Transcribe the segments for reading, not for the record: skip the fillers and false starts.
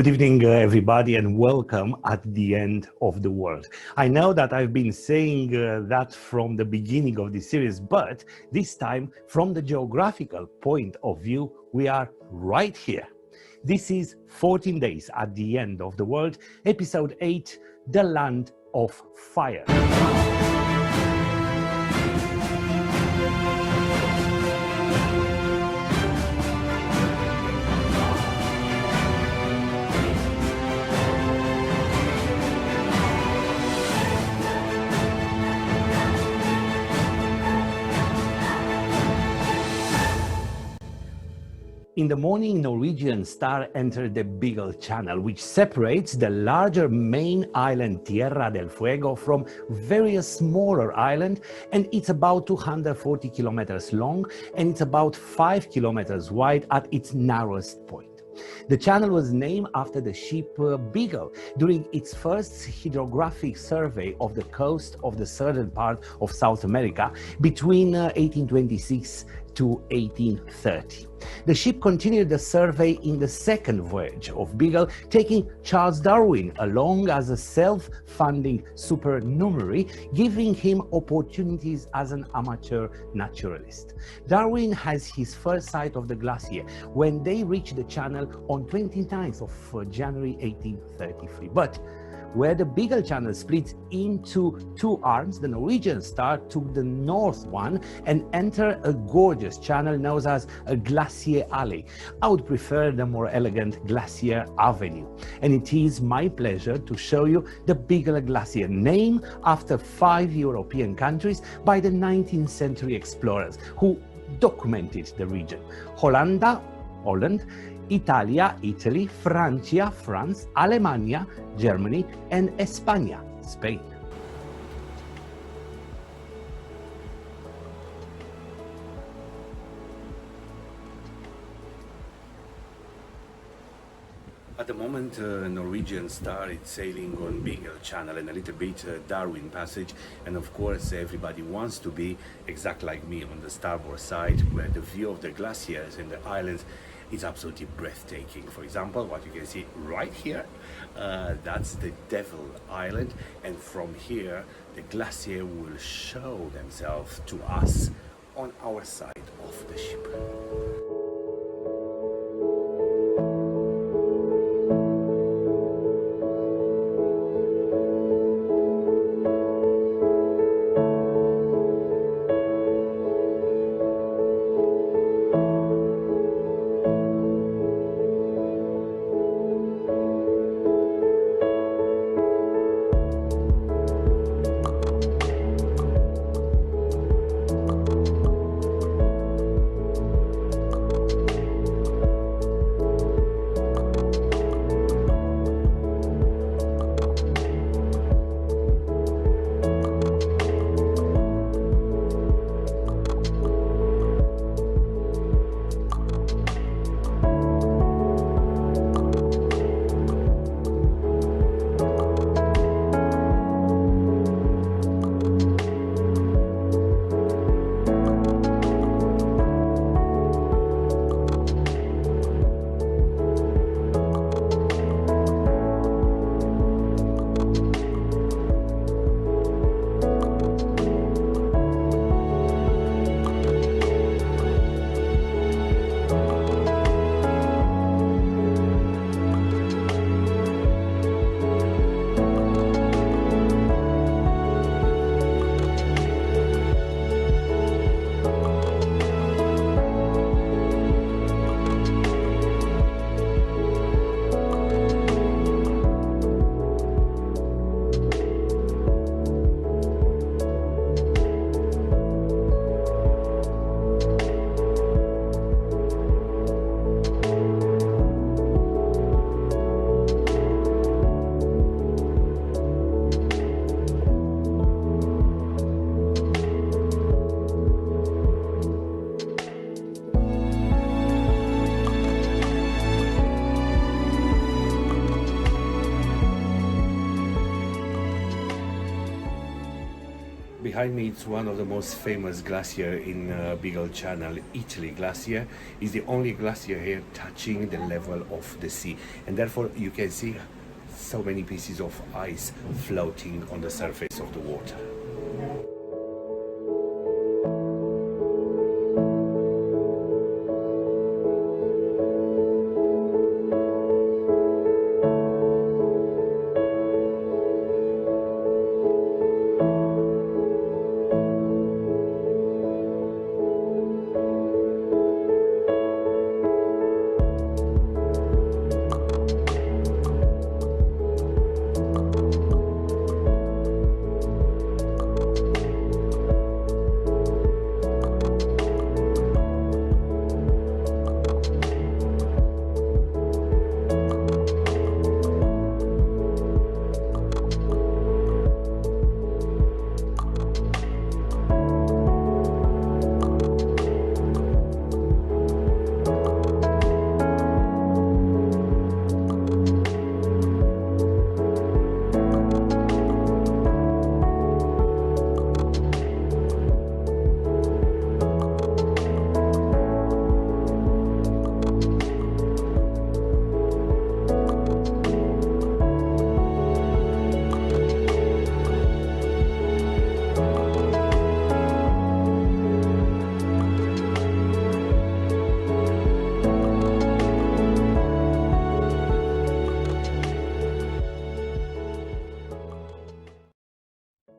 Good evening, everybody, and welcome at the end of the world. I know that I've been saying that from the beginning of this series, but this time, from the geographical point of view, we are right here. This is 14 days at the end of the world, episode 8, The Land of Fire. In the morning, Norwegian star entered the Beagle Channel, which separates the larger main island Tierra del Fuego from various smaller islands, and it's about 240 kilometers long, and it's about 5 kilometers wide at its narrowest point. The channel was named after the ship Beagle during its first hydrographic survey of the coast of the southern part of South America between 1826 to 1830. The ship continued the survey in the second voyage of Beagle, taking Charles Darwin along as a self-funding supernumerary, giving him opportunities as an amateur naturalist. Darwin has his first sight of the glacier when they reached the channel on 29th of January 1833. But where the Beagle Channel splits into two arms, the Norwegian star took the north one and entered a gorgeous channel known as a Glacier Alley. I would prefer the more elegant Glacier Avenue. And it is my pleasure to show you the Beagle Glacier, named after 5 European countries by the 19th century explorers who documented the region: Holland, Italia, Italy, Francia, France, Alemania, Germany, and España, Spain. At the moment, Norwegian star is sailing on Beagle Channel and a little bit Darwin Passage, and of course everybody wants to be exact like me on the starboard side, where the view of the glaciers and the islands is absolutely breathtaking. For example, what you can see right here, that's the Devil Island, and from here the glacier will show themselves to us on our side of the ship. behind me, it's one of the most famous glacier in Beagle Channel, Italy glacier. Is the only glacier here touching the level of the sea, and therefore you can see so many pieces of ice floating on the surface of the water.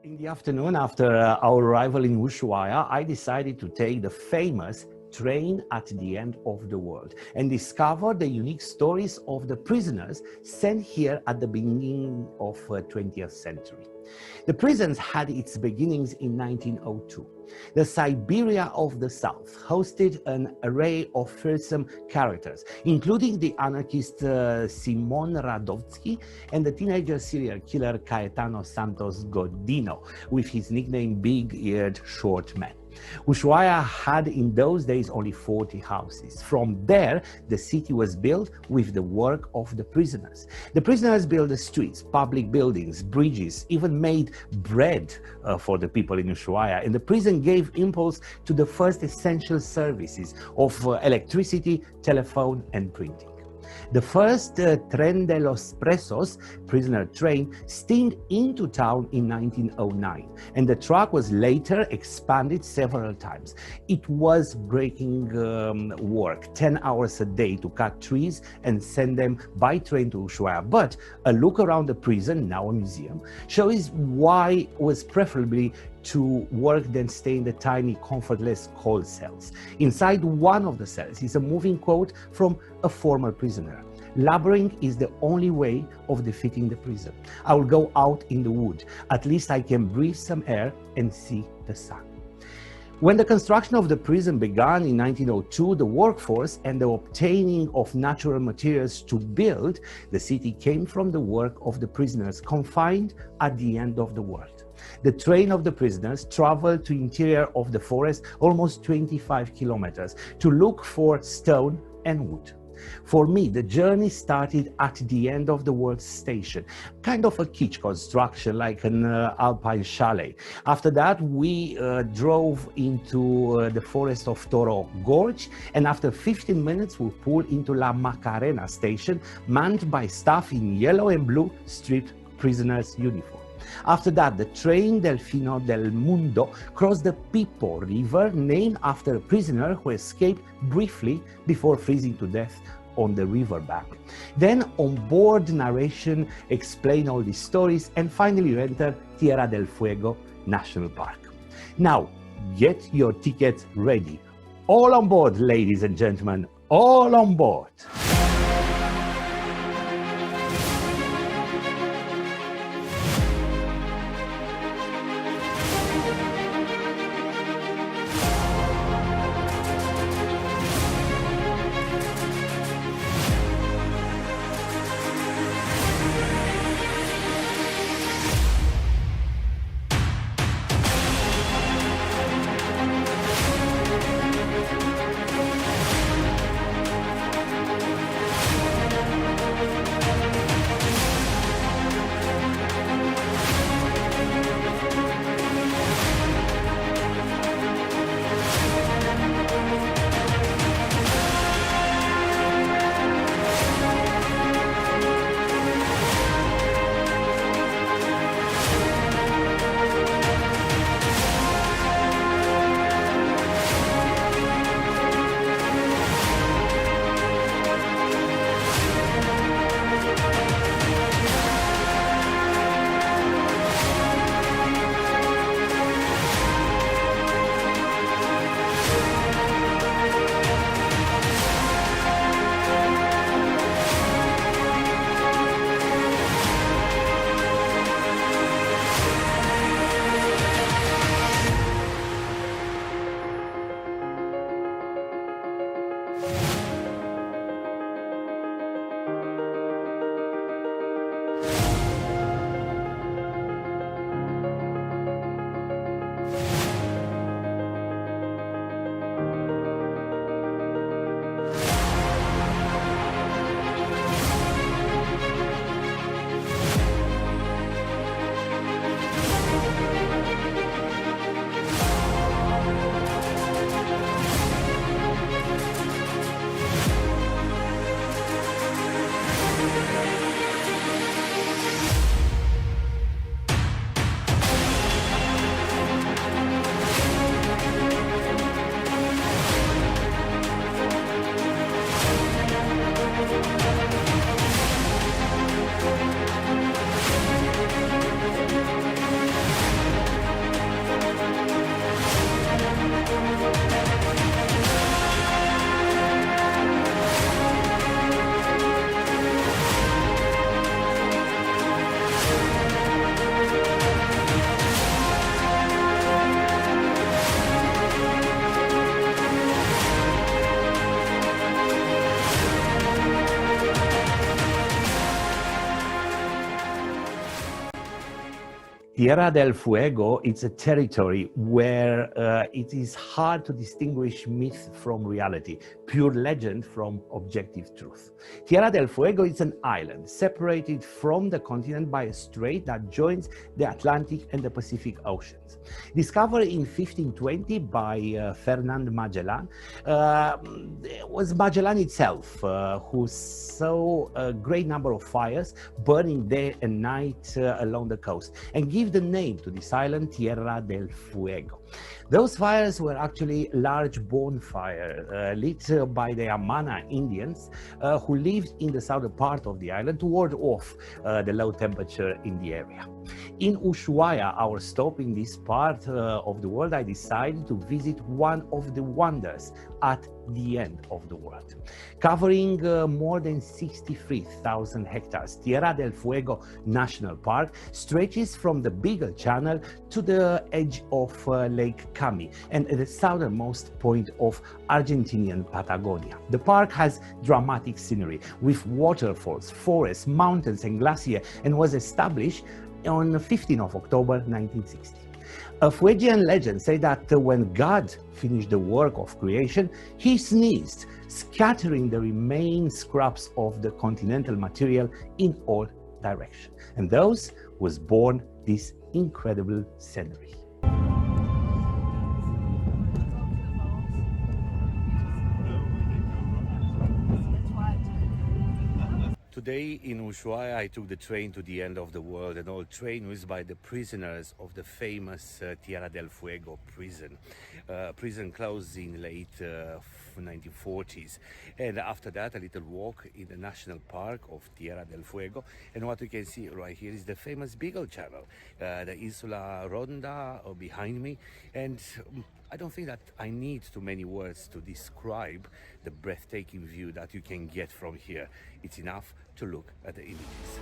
In the afternoon, after our arrival in Ushuaia, I decided to take the famous train at the end of the world and discover the unique stories of the prisoners sent here at the beginning of 20th century. The prison had its beginnings in 1902. The Siberia of the South hosted an array of fearsome characters, including the anarchist Simon Radovsky and the teenager serial killer Caetano Santos Godinho, with his nickname Big-Eared Short Man. Ushuaia had in those days only 40 houses. From there, the city was built with the work of the prisoners. The prisoners built the streets, public buildings, bridges, even made bread for the people in Ushuaia. And the prison gave impulse to the first essential services of electricity, telephone, and printing. The first Tren de los Presos, prisoner train, steamed into town in 1909, and the track was later expanded several times. It was breaking work, 10 hours a day to cut trees and send them by train to Ushuaia. But a look around the prison, now a museum, shows why it was preferably to work than stay in the tiny, comfortless, cold cells. Inside one of the cells is a moving quote from a former prisoner. Laboring is the only way of defeating the prison. I will go out in the wood. At least I can breathe some air and see the sun. When the construction of the prison began in 1902, the workforce and the obtaining of natural materials to build the city came from the work of the prisoners confined at the end of the world. The train of the prisoners traveled to the interior of the forest almost 25 kilometers to look for stone and wood. For me, the journey started at the end of the world station, kind of a kitsch construction like an alpine chalet. After that, we drove into the forest of Toro Gorge, and after 15 minutes, we pulled into La Macarena station, manned by staff in yellow and blue striped prisoners' uniform. After that, the train Delfino del Mundo crossed the Pipo River, named after a prisoner who escaped briefly before freezing to death on the riverbank. Then, on board narration explain all these stories, and finally you enter Tierra del Fuego National Park. Now, get your tickets ready. All on board, ladies and gentlemen, all on board. Tierra del Fuego is a territory where it is hard to distinguish myth from reality, pure legend from objective truth. Tierra del Fuego is an island separated from the continent by a strait that joins the Atlantic and the Pacific Oceans. Discovered in 1520 by Ferdinand Magellan, it was Magellan itself who saw a great number of fires burning day and night along the coast and give the name to this island, Tierra del Fuego. Those fires were actually large bonfires lit by the Amana Indians who lived in the southern part of the island to ward off the low temperature in the area. In Ushuaia, our stop in this part of the world, I decided to visit one of the wonders at the end of the world. Covering more than 63,000 hectares, Tierra del Fuego National Park stretches from the Beagle Channel to the edge of Lake Cami and at the southernmost point of Argentinian Patagonia. The park has dramatic scenery with waterfalls, forests, mountains and glaciers, and was established on 15 of October 1960. A Fuegian legend says that when God finished the work of creation, he sneezed, scattering the remaining scraps of the continental material in all directions. And thus was born this incredible scenery. Today in Ushuaia, I took the train to the end of the world, an old train used by the prisoners of the famous Tierra del Fuego prison. Prison closed in late 1940s, and after that a little walk in the national park of Tierra del Fuego, and what you can see right here is the famous Beagle Channel, the Isla Ronda behind me, and I don't think that I need too many words to describe the breathtaking view that you can get from here. It's enough to look at the images.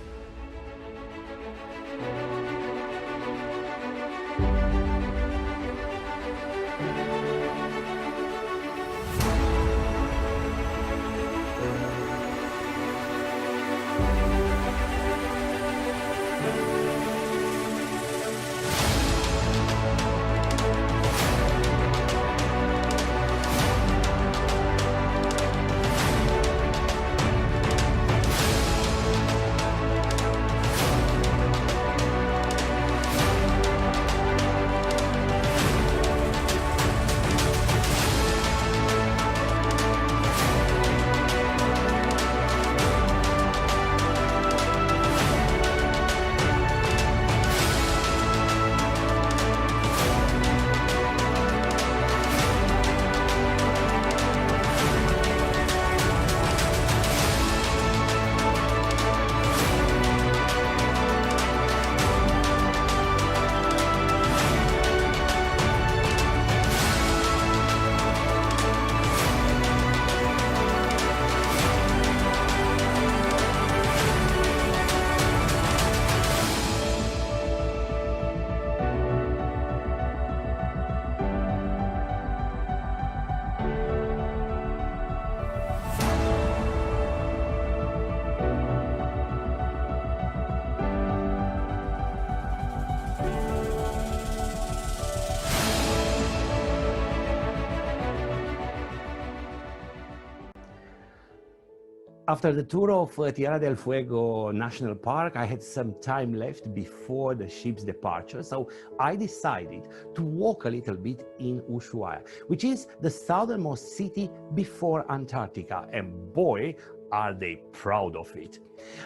After the tour of Tierra del Fuego National Park, I had some time left before the ship's departure, so I decided to walk a little bit in Ushuaia, which is the southernmost city before Antarctica, and boy, are they proud of it.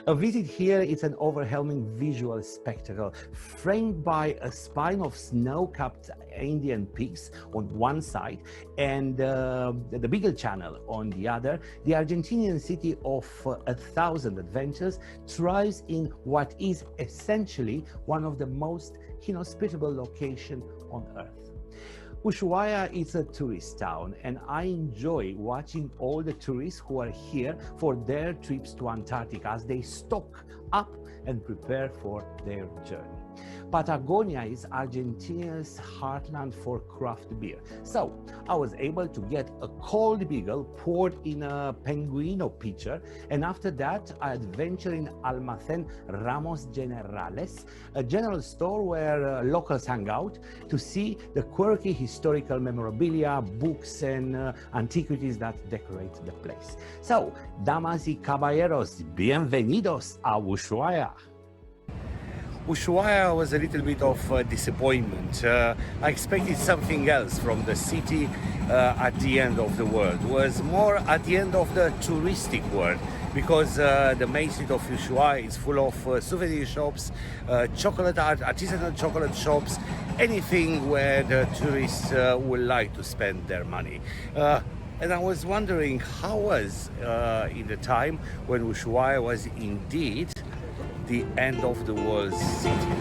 A visit here is an overwhelming visual spectacle, framed by a spine of snow-capped Indian peaks on one side and the Beagle Channel on the other. The Argentinian city of 1,000 adventures thrives in what is essentially one of the most inhospitable locations on Earth. Ushuaia is a tourist town, and I enjoy watching all the tourists who are here for their trips to Antarctica as they stock up and prepare for their journey. Patagonia is Argentina's heartland for craft beer. So I was able to get a cold Beagle poured in a Penguino pitcher, and after that I adventured in Almacén Ramos Generales, a general store where locals hang out, to see the quirky historical memorabilia, books and antiquities that decorate the place. So, damas y caballeros, bienvenidos a Ushuaia. Ushuaia was a little bit of a disappointment. I expected something else from the city at the end of the world. It was more at the end of the touristic world, because the main street of Ushuaia is full of souvenir shops, artisanal chocolate shops, anything where the tourists would like to spend their money. And I was wondering how was in the time when Ushuaia was indeed the end of the world city.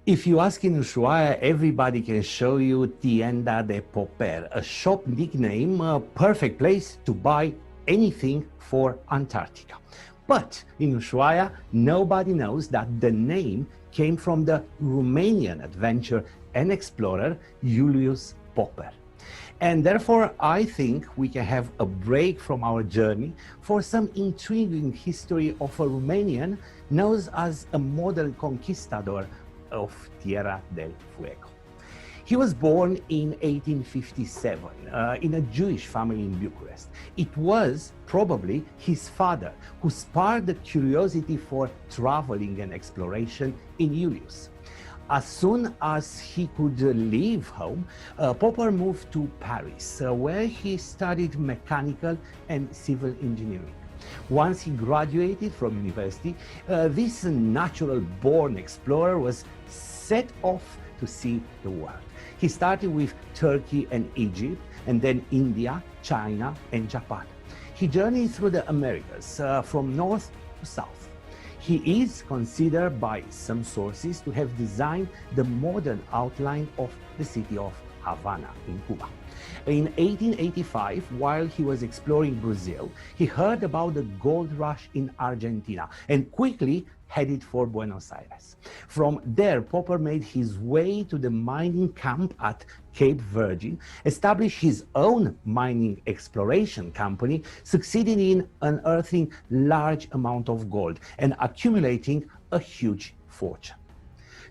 If you ask in Ushuaia, everybody can show you Tienda de Popper, a shop nickname, a perfect place to buy anything for Antarctica. But in Ushuaia, nobody knows that the name came from the Romanian adventurer and explorer Julius Popper. And therefore, I think we can have a break from our journey for some intriguing history of a Romanian known as a modern conquistador of Tierra del Fuego. He was born in 1857 in a Jewish family in Bucharest. It was probably his father who sparked the curiosity for traveling and exploration in Julius. As soon as he could leave home, Popper moved to Paris, where he studied mechanical and civil engineering. Once he graduated from university, this natural-born explorer was set off to see the world. He started with Turkey and Egypt, and then India, China, and Japan. He journeyed through the Americas from north to south. He is considered by some sources to have designed the modern outline of the city of Havana in Cuba. In 1885, while he was exploring Brazil, he heard about the gold rush in Argentina and quickly headed for Buenos Aires. From there, Popper made his way to the mining camp at Cape Virgin, established his own mining exploration company, succeeding in unearthing large amount of gold and accumulating a huge fortune.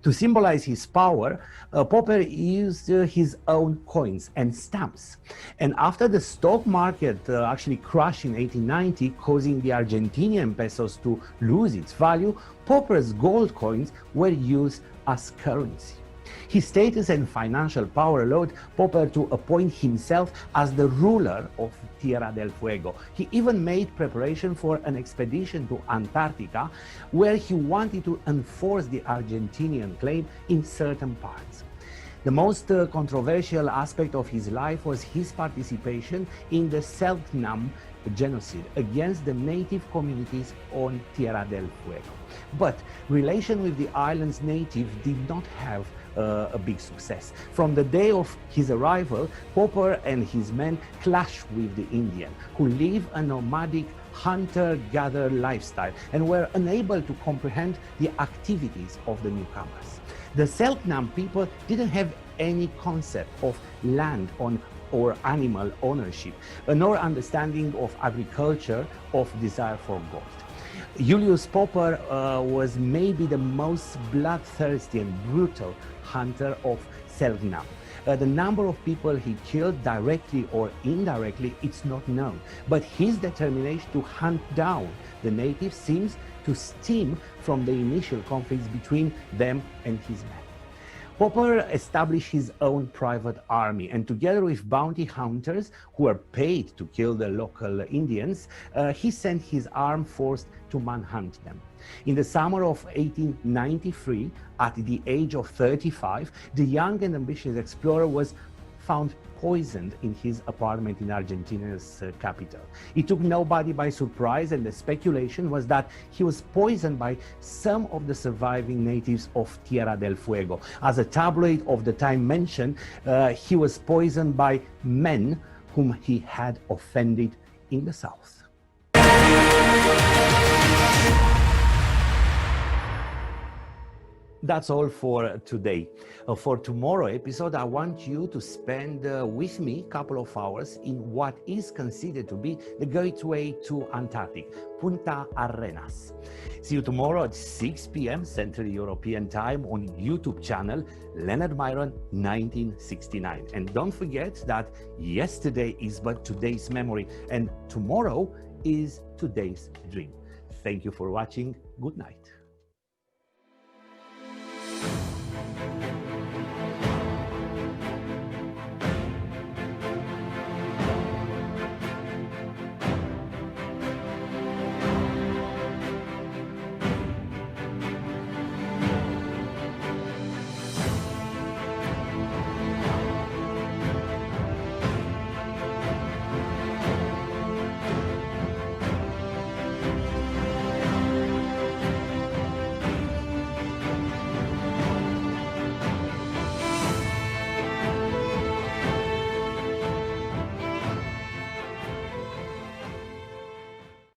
To symbolize his power, Popper used his own coins and stamps. And after the stock market actually crashed in 1890, causing the Argentinian pesos to lose its value, Popper's gold coins were used as currency. His status and financial power allowed Popper to appoint himself as the ruler of Tierra del Fuego. He even made preparation for an expedition to Antarctica, where he wanted to enforce the Argentinian claim in certain parts. The most controversial aspect of his life was his participation in the Selk'nam genocide against the native communities on Tierra del Fuego. But relation with the island's native did not have a big success. From the day of his arrival, Popper and his men clashed with the Indian, who live a nomadic hunter-gatherer lifestyle and were unable to comprehend the activities of the newcomers. The Selk'nam people didn't have any concept of land or animal ownership, nor understanding of agriculture, of desire for gold. Julius Popper was maybe the most bloodthirsty and brutal hunter of Selk'nam. The number of people he killed directly or indirectly, it's not known. But his determination to hunt down the natives seems to stem from the initial conflicts between them and his men. Popper established his own private army, and together with bounty hunters who were paid to kill the local Indians, he sent his armed force to manhunt them. In the summer of 1893, at the age of 35, the young and ambitious explorer was found poisoned in his apartment in Argentina's capital. It took nobody by surprise, and the speculation was that he was poisoned by some of the surviving natives of Tierra del Fuego. As a tabloid of the time mentioned, he was poisoned by men whom he had offended in the south. That's all for today. For tomorrow's episode, I want you to spend with me a couple of hours in what is considered to be the gateway to Antarctic, Punta Arenas. See you tomorrow at 6 p.m. Central European Time on YouTube channel Leonard Miron 1969. And don't forget that yesterday is but today's memory, and tomorrow is today's dream. Thank you for watching. Good night.